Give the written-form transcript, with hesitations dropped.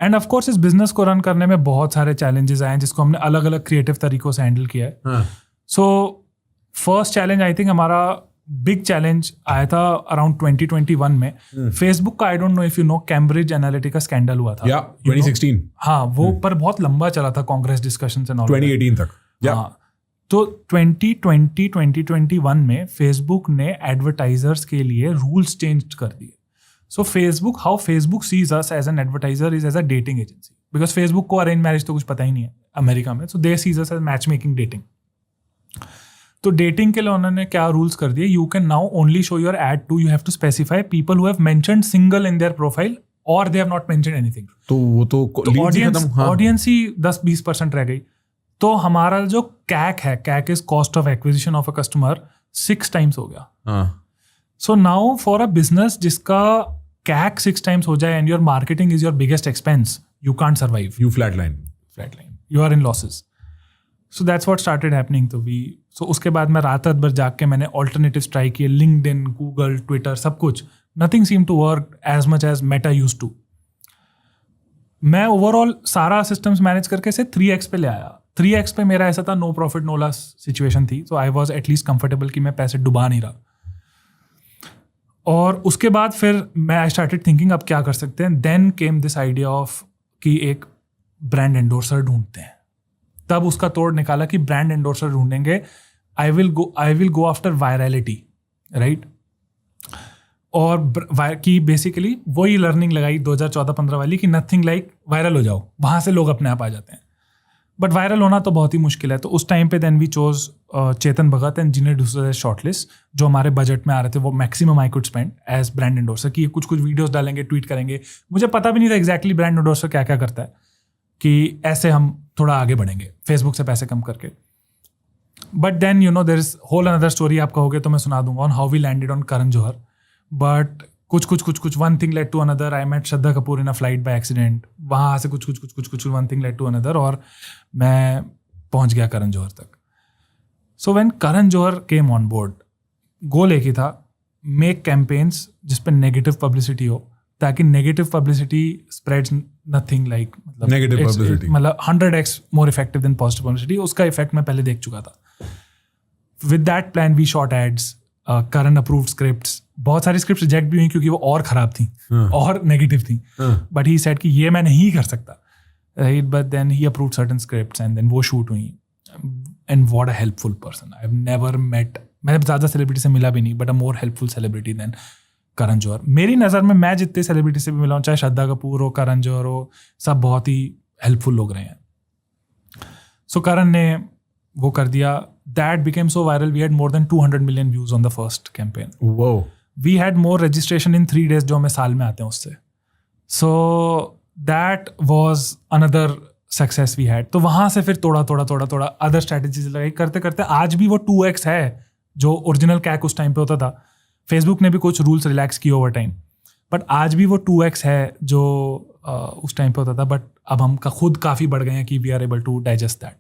End of course इस business को run करने में बहुत सारे चैलेंजेस आए हैं जिसको हमने अलग अलग क्रिएटिव तरीकों से हैंडल किया है. So first challenge I think हमारा बिग चैलेंज आया था अराउंड 2021 में. फेसबुक का I don't know if you know Cambridge Analytica scandal हुआ था. 2016. हाँ, वो पर बहुत लंबा चला था कांग्रेस डिस्कशंस एंड ऑल. 2018 तक. हाँ, तो 2021 में फेसबुक ने एडवर्टाइजर्स के लिए रूल्स चेंज कर दिए. So Facebook, how Facebook sees us as an advertiser is as a dating agency, because Facebook को अरेंज मैरिज तो कुछ पता ही नहीं है अमेरिका में. So they see us as matchmaking dating. तो डेटिंग के लिए उन्होंने क्या रूल्स कर दिए, you can now only show your ad to, you have to specify people who have mentioned single in their profile और they have not mentioned anything. तो वो तो ऑडियंस ही 10-20% रह गई. तो हमारा जो कैक है, कैक is cost of acquisition of a customer, 6 times हो गया. So now for a business जिसका कैक 6 times हो जाए and your marketing is your biggest expense, you can't survive. You flatline, you are in losses. So that's what started happening. तो उसके बाद मैं रात भर जाग के मैंने ऑल्टरनेटिव्स ट्राई किए, लिंक्डइन, गूगल, ट्विटर, सब कुछ. Nothing seem to work as much as Meta used to. मैं ओवरऑल सारा सिस्टम्स मैनेज करके से 3x पे ले आया. 3x पे मेरा ऐसा था no profit no loss situation थी. तो आई वॉज एटलीस्ट कंफर्टेबल कि मैं पैसे डुबा नहीं रहा. और उसके बाद फिर मैं आई स्टार्टेड थिंकिंग अब क्या कर सकते हैं. Then came this idea of कि एक ब्रांड एंडोर्सर ढूंढते हैं. तब उसका तोड़ निकाला कि ब्रांड एंडोर्सर ढूंढेंगे. I will go after virality, right. और कि बेसिकली वही लर्निंग लगाई 2014-15 वाली कि नथिंग लाइक वायरल हो जाओ, वहाँ से लोग अपने आप आ जाते हैं. बट वायरल होना तो बहुत ही मुश्किल है. तो उस टाइम पे then we chose Chetan Bhagat and engineer डूसर शॉर्टलिस्ट, जो हमारे बजट में आ रहे थे. वो maximum I could spend as brand endorser कि कुछ वीडियोस डालेंगे, ट्वीट करेंगे. मुझे पता भी नहीं था एग्जैक्टली ब्रांड एंडोर्सर क्या क्या करता है, कि ऐसे हम थोड़ा आगे बढ़ेंगे फेसबुक से पैसे कम करके. But then you know there is whole another story. आप कहोगे तो मैं सुना दूंगा on how we landed on Karan Johar. But कुछ one thing led to another. I met Shraddha Kapoor in a flight by accident. वहाँ से कुछ one thing led to another और मैं पहुँच गया करण जौहर तक. So when Karan Johar came on board, goal एक ही था, मेक कैंपेन्स जिस पे नेगेटिव पब्लिसिटी हो, ताकि negative publicity spreads nothing like, मतलब 100x more effective than positive publicity. उसका इफेक्ट मैं पहले देख चुका था. With that plan we shot ads, Karan approved scripts. बहुत सारी स्क्रिप्ट रिजेक्ट भी हुई क्योंकि वो और खराब थी और नेगेटिव थी. बट ही सेड कि ये मैं नहीं कर सकता, right. But then he approved certain scripts and then वो शूट हुई. And what a helpful person. I have never met, मैंने ज़्यादा सेलिब्रिटी से मिला भी नहीं, but a more helpful celebrity than Karan Johar. मेरी नज़र में मैं जितने सेलिब्रिटी से भी मिला हूँ, चाहे श्रद्धा कपूर हो, करण जौहर हो, सब बहुत ही हेल्पफुल लोग रहे हैं. सो करण ने वो कर दिया. That became so viral. We had more than 200 million views on the first campaign. Whoa. We had more registration in 3 days जो हमें साल में आते हैं उससे. So that was another success we had. तो वहाँ से फिर थोड़ा other strategies लगाई. करते करते आज भी वो 2x है जो ओरिजिनल कैक उस टाइम पे होता था. फेसबुक ने भी कुछ रूल्स रिलैक्स किए ओवर टाइम, बट आज भी वो 2x है जो उस टाइम पे होता था. बट अब हम खुद काफ़ी बढ़ गए हैं कि we are able to digest that.